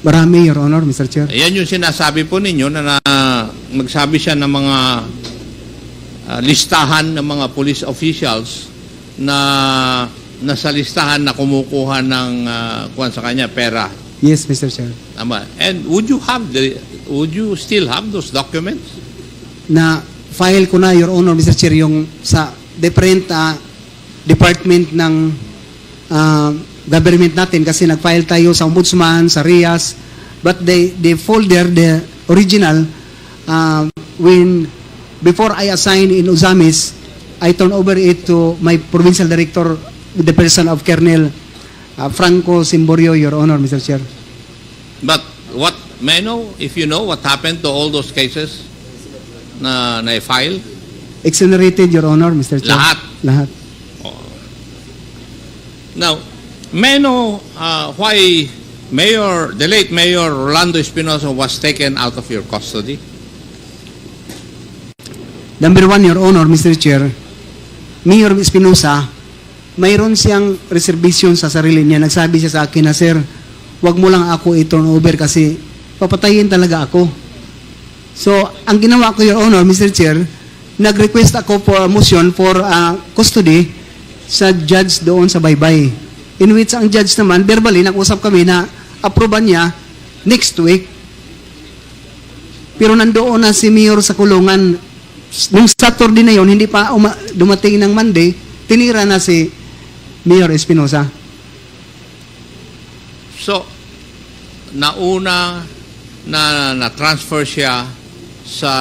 [SPEAKER 11] Marami, Your Honor, Mr. Chair.
[SPEAKER 15] Ayan yung sinasabi po ninyo na magsabi siya ng mga listahan ng mga police officials na nasa listahan na kumukuha ng kuwan sa kanya pera.
[SPEAKER 11] Yes, Mr. Chair.
[SPEAKER 15] Tama. And would you still have those documents?
[SPEAKER 11] Na file ko na, Your Honor, Mr. Chair, yung sa different department ng government natin kasi nag-file tayo sa Ombudsman, sa RIAS, but the folder, the original, before I assign in Uzamis, I turn over it to my provincial director, the person of Colonel Franco Simborio, Your Honor, Mr. Chair.
[SPEAKER 15] But what, may I know, if you know, what happened to all those cases na na-file?
[SPEAKER 11] Exonerated, Your Honor, Mr. Chair.
[SPEAKER 15] Lahat?
[SPEAKER 11] Lahat.
[SPEAKER 15] Now, may I know why the late Mayor Rolando Espinosa was taken out of your custody?
[SPEAKER 11] Number one, Your Honor, Mr. Chair, Mayor Espinosa, mayroon siyang reservation sa sarili niya. Nagsabi siya sa akin na, Sir, wag mo lang ako i-turn over kasi papatayin talaga ako. So, ang ginawa ko, Your Honor, Mr. Chair, nag-request ako for a motion for custody sa judge doon sa Baybay. In which ang judge naman, verbally, nag-usap kami na approvean niya next week. Pero nandoon na si Mayor sa kulungan. Nung Saturday na yon, hindi pa dumating ng Monday, tinira na si Mayor Espinosa.
[SPEAKER 15] So, nauna na transfer siya sa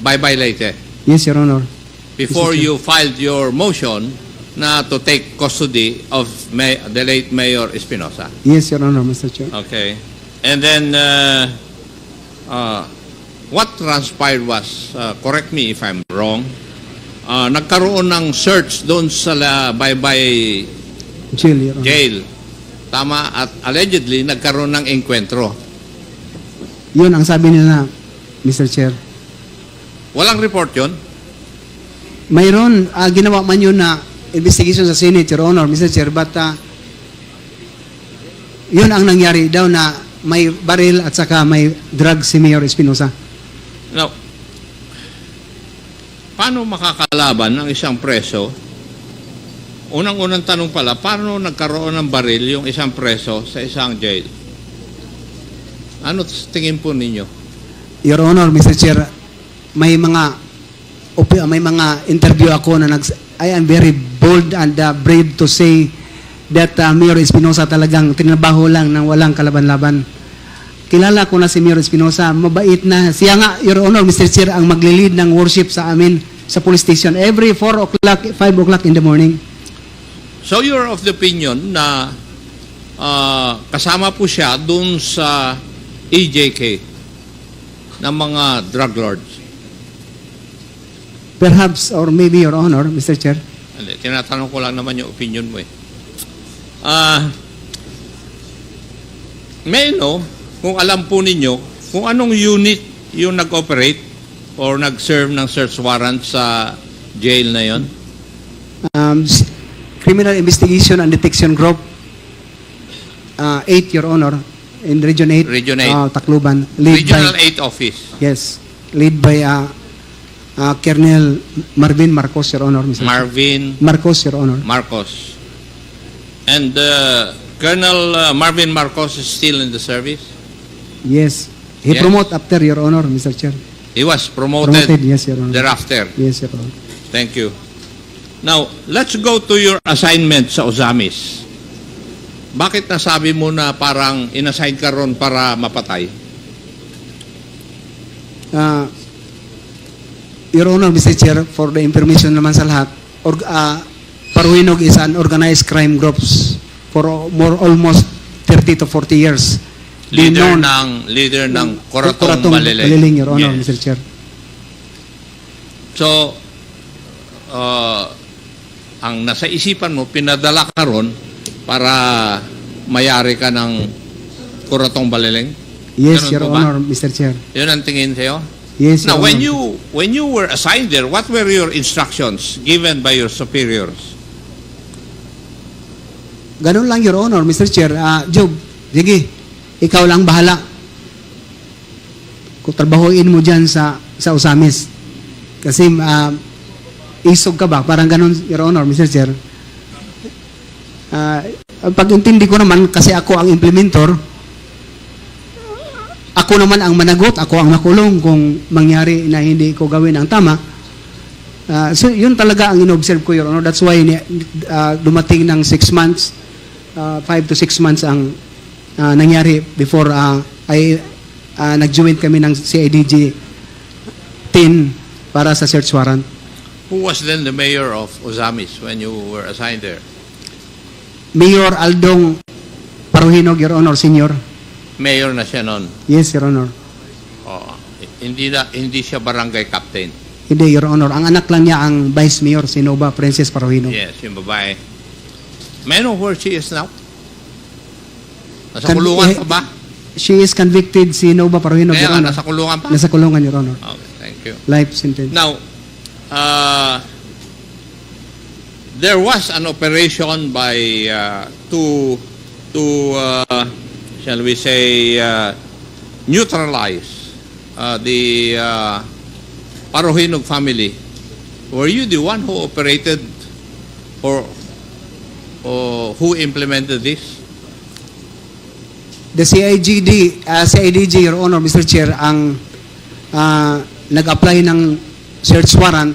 [SPEAKER 15] Baybay Leyte
[SPEAKER 11] Yes, Your Honor.
[SPEAKER 15] before
[SPEAKER 11] Mr. Chair.
[SPEAKER 15] you filed your motion na to take custody of the late Mayor Espinosa.
[SPEAKER 11] Yes, Your Honor, Mr. Chair.
[SPEAKER 15] Okay. And then, what transpired was, correct me if I'm wrong, nagkaroon ng search doon sa Baybay
[SPEAKER 11] Jail, Your Honor.
[SPEAKER 15] jail. Tama, at allegedly, nagkaroon ng enkwentro.
[SPEAKER 11] Yun ang sabi nila, Mr. Chair.
[SPEAKER 15] Walang report yun?
[SPEAKER 11] Mayroon, ginawa man yun na investigation sa Senate, Your Honor, Mr. Chair, but yun ang nangyari daw na may baril at saka may drug si Mayor Espinosa.
[SPEAKER 15] Now, paano makakalaban ng isang preso? Unang-unang tanong pala, paano nagkaroon ng baril yung isang preso sa isang jail? Ano tingin po ninyo?
[SPEAKER 11] Your Honor, Mr. Chair, may mga interview ako na I am very bold and brave to say that Mayor Espinosa talagang tinabaho lang ng walang kalaban-laban. Kilala ko na si Mayor Espinosa, mabait na. Siya nga, Your Honor, Mr. Chair, ang maglilid ng worship sa amin sa police station every 4 o'clock, 5 o'clock in the morning.
[SPEAKER 15] So you're of the opinion na kasama po siya dun sa EJK ng mga drug lords?
[SPEAKER 11] Perhaps, or maybe, Your Honor, Mr. Chair.
[SPEAKER 15] Hindi, tinatanong ko lang naman yung opinion mo eh. May kung alam po ninyo, kung anong unit yung nag-operate or nag-serve ng search warrant sa jail na yon?
[SPEAKER 11] Criminal Investigation and Detection Group 8, Your Honor, in Region 8.
[SPEAKER 15] Region 8.
[SPEAKER 11] Tacloban.
[SPEAKER 15] Regional 8 office.
[SPEAKER 11] Yes. Lead by Colonel Marvin Marcos, Your Honor. Mr.
[SPEAKER 15] Marvin
[SPEAKER 11] Marcos, Your Honor.
[SPEAKER 15] Marcos. And Colonel Marvin Marcos is still in the service?
[SPEAKER 11] Yes. He
[SPEAKER 15] Yes.
[SPEAKER 11] promoted after, Your Honor, Mr. Chair.
[SPEAKER 15] He was promoted,
[SPEAKER 11] Yes, Your Honor.
[SPEAKER 15] thereafter.
[SPEAKER 11] Yes, Your Honor.
[SPEAKER 15] Thank you. Now, let's go to your assignment sa Ozamis. Bakit nasabi mo na parang inassign ka ron para mapatay?
[SPEAKER 11] Your Honor, Mr. Chair, for the information naman sa lahat, Paruhinog is an organized crime groups for almost 30 to 40 years.
[SPEAKER 15] Leader ng Coratong Baliling.
[SPEAKER 11] Baliling, Your Honor,
[SPEAKER 15] Yes.
[SPEAKER 11] Mr. Chair.
[SPEAKER 15] So, ang nasa isipan mo, pinadala ka ron para mayari ka ng Coratong Baliling?
[SPEAKER 11] Yes,
[SPEAKER 15] Ganun
[SPEAKER 11] Your
[SPEAKER 15] po ba?
[SPEAKER 11] Honor, Mr. Chair.
[SPEAKER 15] Yun ang tingin sa'yo?
[SPEAKER 11] Yes,
[SPEAKER 15] Now,
[SPEAKER 11] Your Honor.
[SPEAKER 15] when you were assigned there, what were your instructions given by your superiors?
[SPEAKER 11] Ganun lang, Your Honor, Mr. Chair. Job, sige, ikaw lang bahala. Kung trabahuin mo dyan sa Ozamis. Kasi isog ka ba? Parang ganun, Your Honor, Mr. Chair. Pag-intindi ko naman, kasi ako ang implementor, ako naman ang managot, ako ang makulong kung mangyari na hindi ko gawin ang tama. So, yun talaga ang in-observe ko, Your Honor. That's why dumating ng 6 months, 5 to 6 months ang nangyari before nag-join kami ng CIDG 10 para sa search warrant.
[SPEAKER 15] Who was then the mayor of Ozamis when you were assigned there?
[SPEAKER 11] Mayor Aldong Paruhinog, Your Honor, Senior.
[SPEAKER 15] Mayor na siya noon.
[SPEAKER 11] Yes, Your Honor.
[SPEAKER 15] Oh, hindi siya barangay captain.
[SPEAKER 11] Hindi, Your Honor. Ang anak lang niya ang Vice Mayor, si Nova Princess Paruhinog.
[SPEAKER 15] Yes, yung babae. May I know where she is now? Nasa kulungan pa ba?
[SPEAKER 11] She is convicted, si Nova Paruhinog,
[SPEAKER 15] Kaya
[SPEAKER 11] Your
[SPEAKER 15] nga,
[SPEAKER 11] Honor.
[SPEAKER 15] nasa kulungan pa?
[SPEAKER 11] Nasa kulungan, Your Honor.
[SPEAKER 15] Okay, thank you.
[SPEAKER 11] Life sentence.
[SPEAKER 15] Now, there was an operation by shall we say, neutralize the Paruhinog family. Were you the one who operated or who implemented this?
[SPEAKER 11] The CIDG, Your Honor, Mr. Chair, ang nag-apply ng search warrant.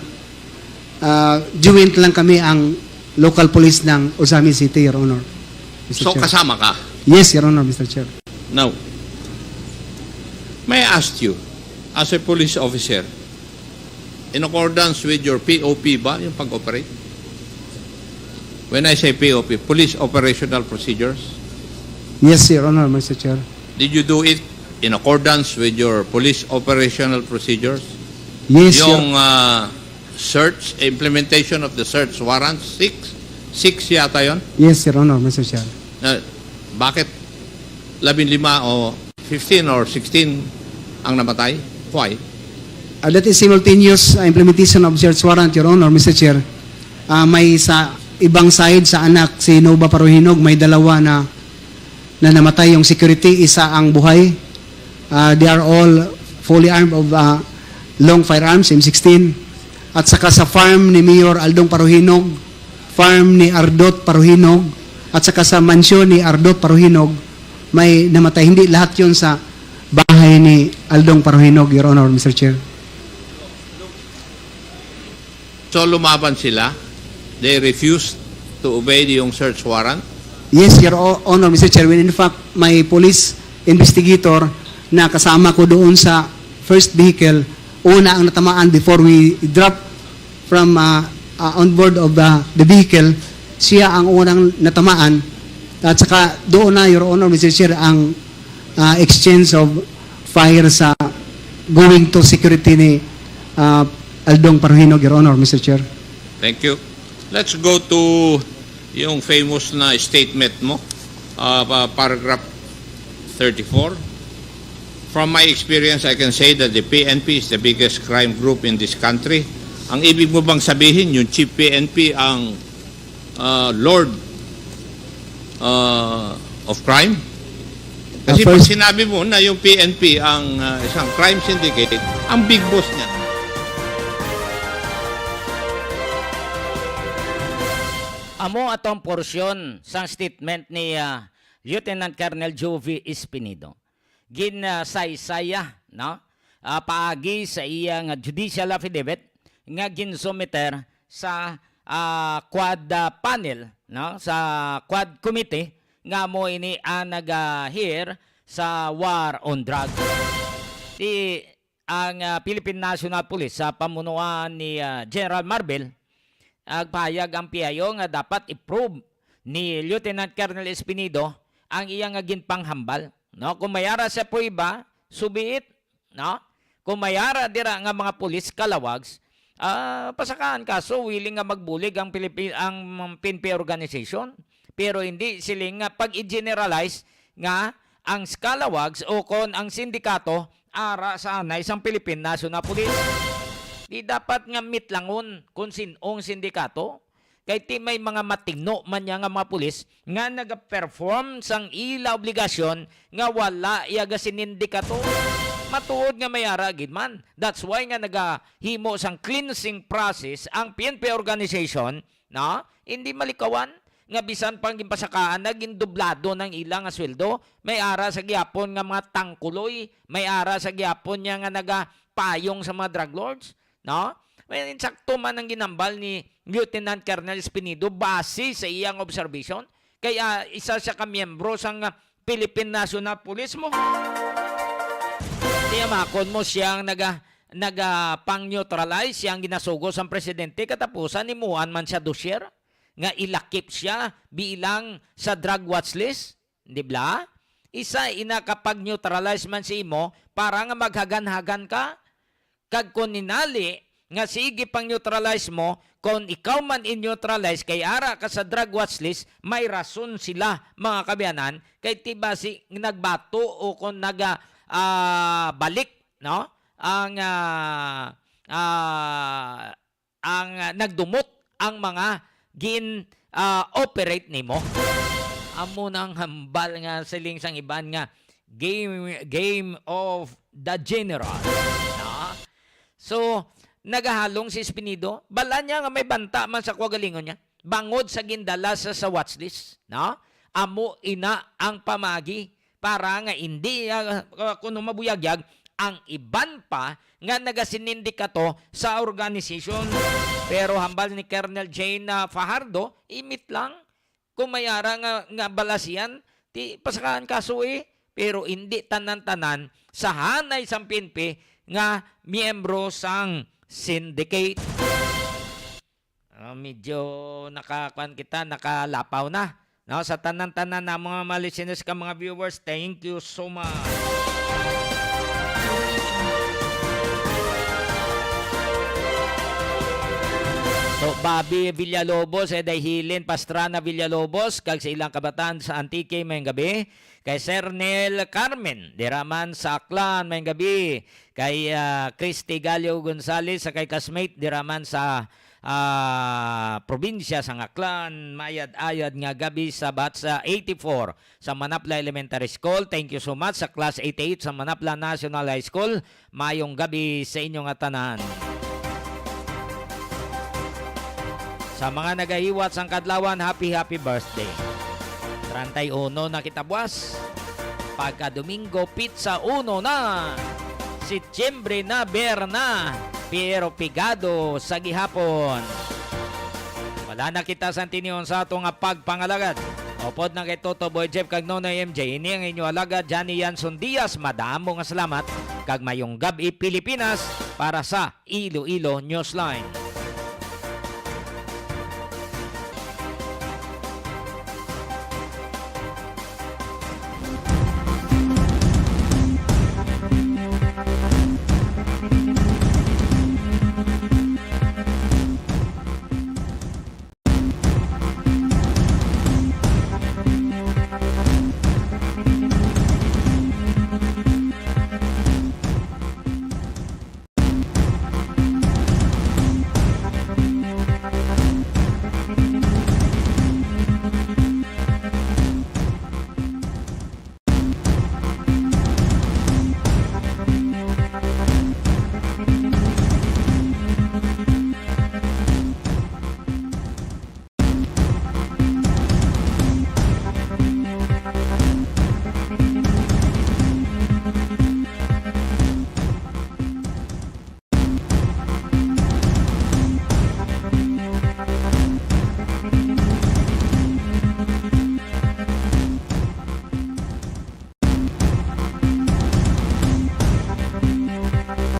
[SPEAKER 11] Joint lang kami ang local police ng Ozami City, Your Honor. Mr.
[SPEAKER 15] So
[SPEAKER 11] Chair.
[SPEAKER 15] kasama ka.
[SPEAKER 11] Yes, Your Honor, Mr. Chair.
[SPEAKER 15] Now, may I ask you, as a police officer, in accordance with your POP ba, yung pag-operate? When I say POP, Police Operational Procedures,
[SPEAKER 11] Yes, Your Honor, Mr. Chair.
[SPEAKER 15] did you do it in accordance with your Police Operational Procedures?
[SPEAKER 11] Yes,
[SPEAKER 15] Yung search, implementation of the search warrant, 6 yata yon.
[SPEAKER 11] Yes, Your Honor, Mr. Chair.
[SPEAKER 15] Bakit 15 o 15 or 16 ang namatay? Why?
[SPEAKER 11] That is simultaneous implementation of search warrant, Your Honor, Mr. Chair. May sa ibang side sa anak, si Nova Paruhinog, may dalawa na namatay yung security, isa ang buhay. They are all fully armed of long firearms, M16. At saka sa farm ni Mayor Aldong Paruhinog, farm ni Ardot Paruhinog, at saka sa mansyon ni Ardot Paruhinog, may namatay. Hindi lahat yun sa bahay ni Aldong Paruhinog, Your Honor, Mr. Chair.
[SPEAKER 15] So lumaban sila? They refused to obey yung search warrant?
[SPEAKER 11] Yes, Your Honor, Mr. Chair. When in fact, may police investigator na kasama ko doon sa first vehicle, una ang natamaan before we drop from on board of the vehicle, siya ang unang natamaan. At saka doon na, Your Honor, Mr. Chair, ang exchange of fire sa going to security ni Aldong Paruhinog, Your Honor, Mr. Chair.
[SPEAKER 15] Thank you. Let's go to yung famous na statement mo, paragraph 34. From my experience, I can say that the PNP is the biggest crime group in this country. Ang ibig mo bang sabihin, yung Chief PNP ang Lord of Crime? Kasi pag sinabi mo na yung PNP ang isang crime syndicate, ang big boss niya.
[SPEAKER 3] Amo atong porsyon sa statement ni Lieutenant Colonel Jovi Espinido. Ginsaysaya, no? Paagi sa iyang judicial affidavit nga ginsumiter sa quad panel, no? Sa quad committee nga mo ini nag-hear sa war on drugs. Ang Philippine National Police sa pamunuan ni General Marbel agpahayag ang PIO nga dapat i-prove ni Lieutenant Colonel Espinido ang iyang ginpanghambal, no? Kung mayara sa prueba, subiit, no? Kung mayara dira nga mga pulis kalawags, pasakaan kaso willing nga magbulig ang PNP organization, pero hindi sila nga pag-i-generalize nga ang skalawags o kon ang sindikato ara sa anay sang Philippine National Police. Di dapat nga mitlangon kung sinong sindikato. Kaya ti may mga matino man nga mga pulis nga nag-perform sang ila obligasyon nga wala iyaga sinindikato. Matuod nga may aragid man. That's why nga nagahimo sang cleansing process ang PNP organization, no? Hindi malikawan nga bisan pang gimpasakaan naging dublado ng ilang sweldo. May ara sa gyapon nga mga tangkuloy, may ara sa gyapon niya nga nagapayong sa mga drug lords. No? May insakto man ang ginambal ni Lieutenant Colonel Espinido base sa iyang observation. Kaya isa siya ka-miyembro sang Philippine National Police mo. Kaya makon mo siyang pang-neutralize siyang ginasugos ang presidente katapusan ni Muan man siya dossier nga ilakip siya bilang sa drug watch list. Di ba? Isa inakapag-neutralize man si imo para nga maghagan-hagan ka. Kag kung ninali nga sige pang neutralize mo, kung ikaw man in-neutralize kay ara ka sa drug watch list, may rason sila mga kabiyanan kay tiba si nagbato o kung balik, no? Ang nagdumot ang mga operate nimo. Amo nang hambal nga siling sang iban nga game of the general. So, nagahalong si Espinido, bala niya nga may banta man sa kwagalingon niya, bangod sa gindala sa watchlist, no? Amo ina ang pamagi para nga hindi kuno mabuyagyag ang iban pa nga nagasinindikato sa organisasyon. Pero hambal ni Colonel Jane Fajardo, imit lang. Kung mayara nga balasian, ti pasakaan kaso pero hindi tanan-tanan sa hanay sang PNP nga miyembro sang syndicate. Medyo nakalapaw na. No, sa tanan-tanan na mga listeners ka mga viewers, thank you so much. So, Bobby Villalobos, dahilin Pastrana Villalobos, kag sa ilang kabataan sa Antique, mayang gabi. Kay Sernel Carmen, diraman sa Aklan, mayang gabi. Kay Christy Galio Gonzales, sa kay Kasmate, diraman sa probinsya sa Aklan, mayad-ayad nga gabi sa Batsa 84 sa Manapla Elementary School. Thank you so much sa Class 88 sa Manapla National High School. Mayong gabi sa inyong atanan. Sa mga nagahiwat sang kadlawan, happy birthday. 31 na kita buwas. Pagka Domingo, pizza 1 na. Setyembre na, ber na. Pero pigado sa gihapon. Wala na kita sa tiniyon sa atong pagpangalagad. Opod na kay Toto Boy Jeff kag Nonoy MJ. Ini ang inyo alagad, Johnny Yanson Diaz. Madamo nga salamat. Kag mayong gabi Pilipinas para sa Iloilo Newsline.